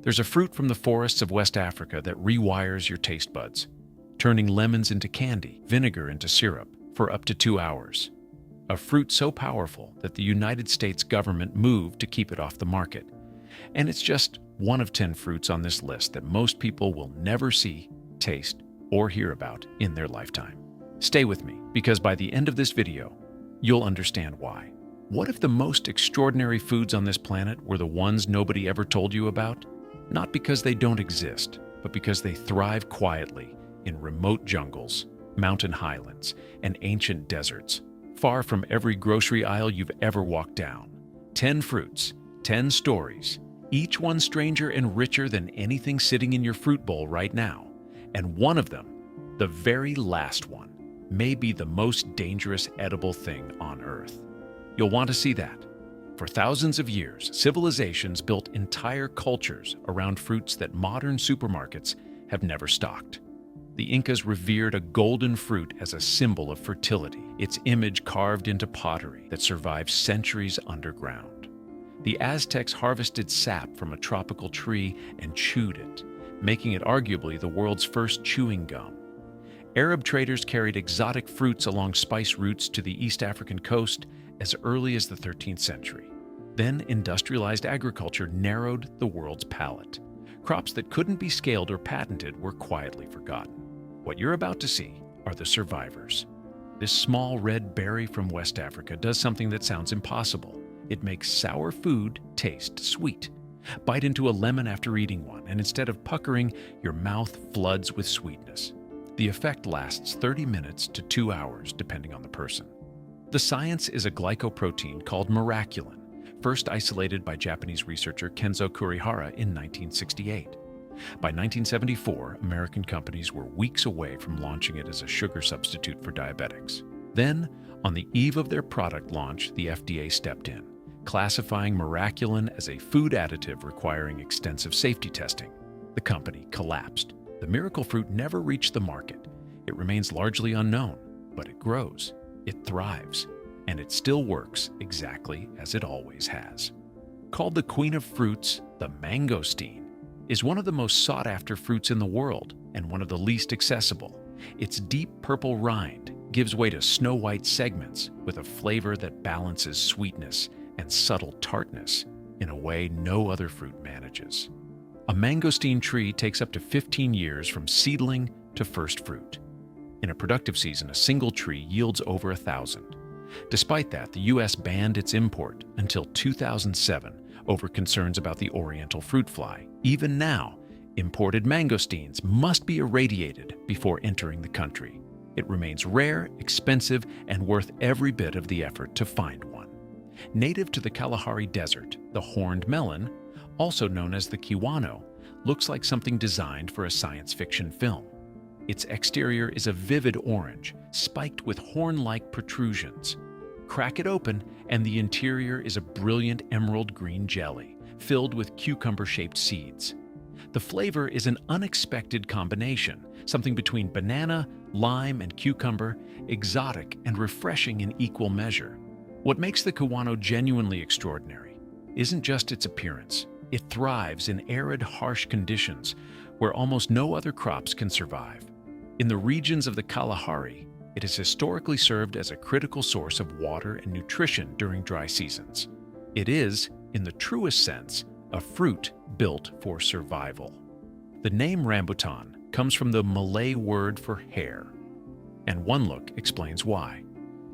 There's a fruit from the forests of West Africa that rewires your taste buds, turning lemons into candy, vinegar into syrup, for up to 2 hours. A fruit so powerful that the United States government moved to keep it off the market. And it's just one of 10 fruits on this list that most people will never see, taste, or hear about in their lifetime. Stay with me, because by the end of this video, you'll understand why. What if the most extraordinary foods on this planet were the ones nobody ever told you about? Not because they don't exist, but because they thrive quietly in remote jungles, mountain highlands, and ancient deserts, far from every grocery aisle you've ever walked down. 10 fruits, 10 stories, each one stranger and richer than anything sitting in your fruit bowl right now. And one of them, the very last one, may be the most dangerous edible thing on Earth. You'll want to see that. For thousands of years, civilizations built entire cultures around fruits that modern supermarkets have never stocked. The Incas revered a golden fruit as a symbol of fertility, its image carved into pottery that survived centuries underground. The Aztecs harvested sap from a tropical tree and chewed it, making it arguably the world's first chewing gum. Arab traders carried exotic fruits along spice routes to the East African coast as early as the 13th century. Then industrialized agriculture narrowed the world's palate. Crops that couldn't be scaled or patented were quietly forgotten. What you're about to see are the survivors. This small red berry from West Africa does something that sounds impossible. It makes sour food taste sweet. Bite into a lemon after eating one, and instead of puckering, your mouth floods with sweetness. The effect lasts 30 minutes to 2 hours, depending on the person. The science is a glycoprotein called miraculin, first isolated by Japanese researcher Kenzo Kurihara in 1968. By 1974, American companies were weeks away from launching it as a sugar substitute for diabetics. Then, on the eve of their product launch, the FDA stepped in, classifying miraculin as a food additive requiring extensive safety testing. The company collapsed. The miracle fruit never reached the market. It remains largely unknown, but it grows, it thrives, and it still works exactly as it always has. Called the queen of fruits, the mangosteen is one of the most sought-after fruits in the world and one of the least accessible. Its deep purple rind gives way to snow-white segments with a flavor that balances sweetness and subtle tartness in a way no other fruit manages. A mangosteen tree takes up to 15 years from seedling to first fruit. In a productive season, a single tree yields over 1,000. Despite that, the U.S. banned its import until 2007 over concerns about the oriental fruit fly. Even now, imported mangosteens must be irradiated before entering the country. It remains rare, expensive, and worth every bit of the effort to find one. Native to the Kalahari Desert, the horned melon, also known as the kiwano, looks like something designed for a science fiction film. Its exterior is a vivid orange, spiked with horn-like protrusions. Crack it open, and the interior is a brilliant emerald green jelly, filled with cucumber-shaped seeds. The flavor is an unexpected combination, something between banana, lime, and cucumber, exotic and refreshing in equal measure. What makes the kiwano genuinely extraordinary isn't just its appearance. It thrives in arid, harsh conditions where almost no other crops can survive. In the regions of the Kalahari, it has historically served as a critical source of water and nutrition during dry seasons. It is, in the truest sense, a fruit built for survival. The name rambutan comes from the Malay word for hair, and one look explains why.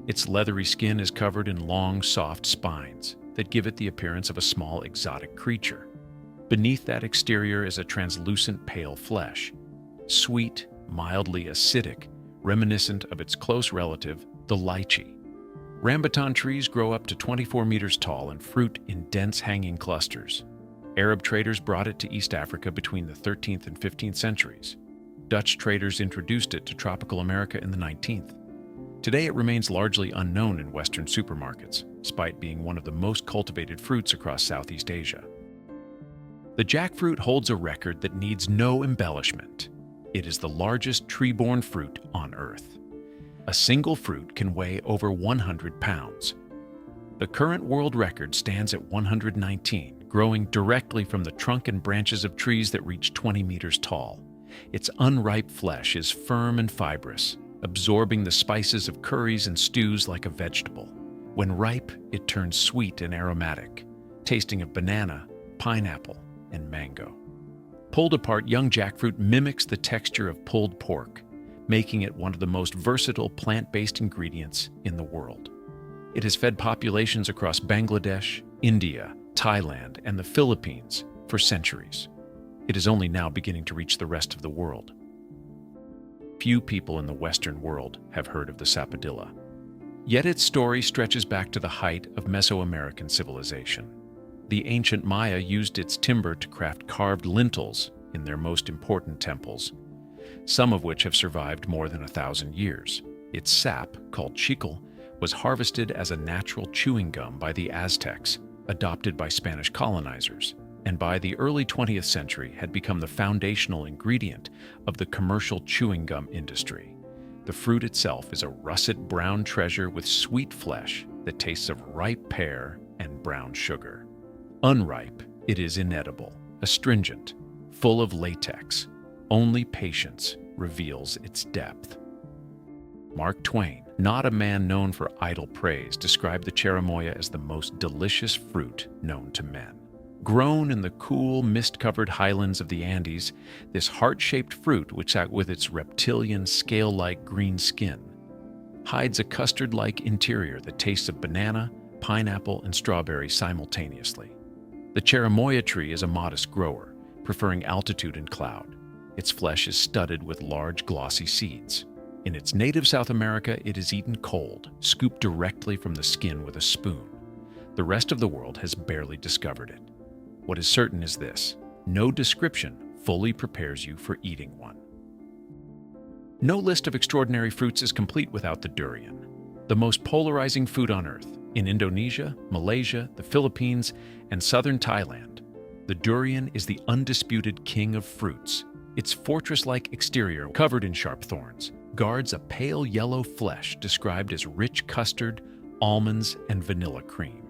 Its leathery skin is covered in long, soft spines that give it the appearance of a small exotic creature. Beneath that exterior is a translucent pale flesh, sweet, mildly acidic, reminiscent of its close relative, the lychee. Rambutan trees grow up to 24 meters tall and fruit in dense hanging clusters. Arab traders brought it to East Africa between the 13th and 15th centuries. Dutch traders introduced it to tropical America in the 19th. Today it remains largely unknown in Western supermarkets, despite being one of the most cultivated fruits across Southeast Asia. The jackfruit holds a record that needs no embellishment. It is the largest tree-borne fruit on Earth. A single fruit can weigh over 100 pounds. The current world record stands at 119, growing directly from the trunk and branches of trees that reach 20 meters tall. Its unripe flesh is firm and fibrous, absorbing the spices of curries and stews like a vegetable. When ripe, it turns sweet and aromatic, tasting of banana, pineapple, and mango. Pulled apart, young jackfruit mimics the texture of pulled pork, making it one of the most versatile plant-based ingredients in the world. It has fed populations across Bangladesh, India, Thailand, and the Philippines for centuries. It is only now beginning to reach the rest of the world. Few people in the Western world have heard of the sapodilla. Yet its story stretches back to the height of Mesoamerican civilization. The ancient Maya used its timber to craft carved lintels in their most important temples, some of which have survived more than 1,000 years. Its sap, called chicle, was harvested as a natural chewing gum by the Aztecs, adopted by Spanish colonizers, and by the early 20th century had become the foundational ingredient of the commercial chewing gum industry. The fruit itself is a russet brown treasure with sweet flesh that tastes of ripe pear and brown sugar. Unripe, it is inedible, astringent, full of latex. Only patience reveals its depth. Mark Twain, not a man known for idle praise, described the cherimoya as the most delicious fruit known to men. Grown in the cool, mist-covered highlands of the Andes, this heart-shaped fruit, which with its reptilian, scale-like green skin, hides a custard-like interior that tastes of banana, pineapple, and strawberry simultaneously. The cherimoya tree is a modest grower, preferring altitude and cloud. Its flesh is studded with large, glossy seeds. In its native South America, it is eaten cold, scooped directly from the skin with a spoon. The rest of the world has barely discovered it. What is certain is this: no description fully prepares you for eating one. No list of extraordinary fruits is complete without the durian, the most polarizing food on earth. In Indonesia, Malaysia, the Philippines, and southern Thailand, the durian is the undisputed king of fruits. Its fortress-like exterior, covered in sharp thorns, guards a pale yellow flesh described as rich custard, almonds, and vanilla cream.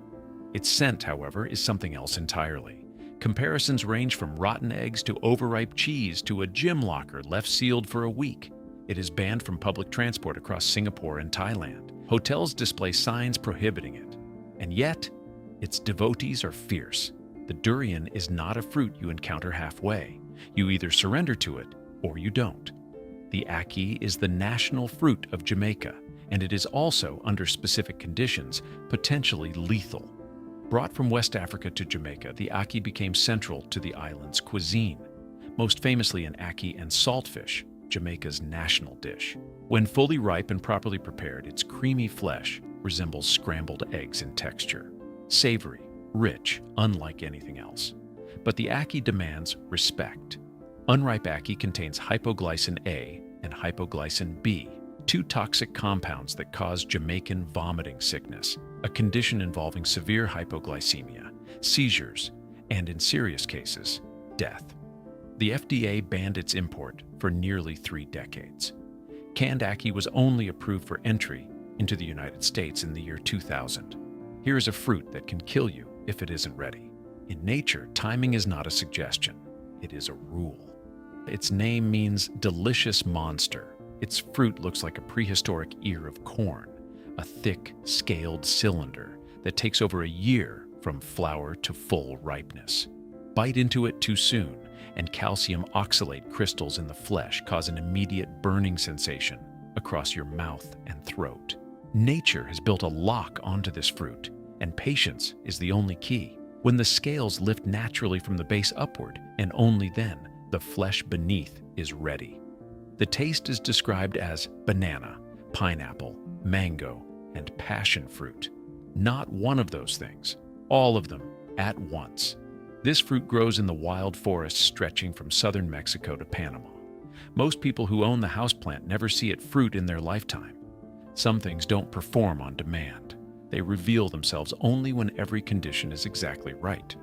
Its scent, however, is something else entirely. Comparisons range from rotten eggs to overripe cheese to a gym locker left sealed for a week. It is banned from public transport across Singapore and Thailand. Hotels display signs prohibiting it. And yet, its devotees are fierce. The durian is not a fruit you encounter halfway. You either surrender to it or you don't. The ackee is the national fruit of Jamaica, and it is also, under specific conditions, potentially lethal. Brought from West Africa to Jamaica, the ackee became central to the island's cuisine, most famously an ackee and saltfish, Jamaica's national dish. When fully ripe and properly prepared, its creamy flesh resembles scrambled eggs in texture. Savory, rich, unlike anything else. But the ackee demands respect. Unripe ackee contains hypoglycin A and hypoglycin B, two toxic compounds that cause Jamaican vomiting sickness, a condition involving severe hypoglycemia, seizures, and in serious cases, death. The FDA banned its import for nearly 3 decades. Canned ackee was only approved for entry into the United States in the year 2000. Here is a fruit that can kill you if it isn't ready. In nature, timing is not a suggestion, it is a rule. Its name means delicious monster. Its fruit looks like a prehistoric ear of corn, a thick, scaled cylinder that takes over a year from flower to full ripeness. Bite into it too soon, and calcium oxalate crystals in the flesh cause an immediate burning sensation across your mouth and throat. Nature has built a lock onto this fruit, and patience is the only key. When the scales lift naturally from the base upward, and only then, the flesh beneath is ready. The taste is described as banana, pineapple, mango, and passion fruit. Not one of those things, all of them at once. This fruit grows in the wild forests stretching from southern Mexico to Panama. Most people who own the houseplant never see it fruit in their lifetime. Some things don't perform on demand. They reveal themselves only when every condition is exactly right.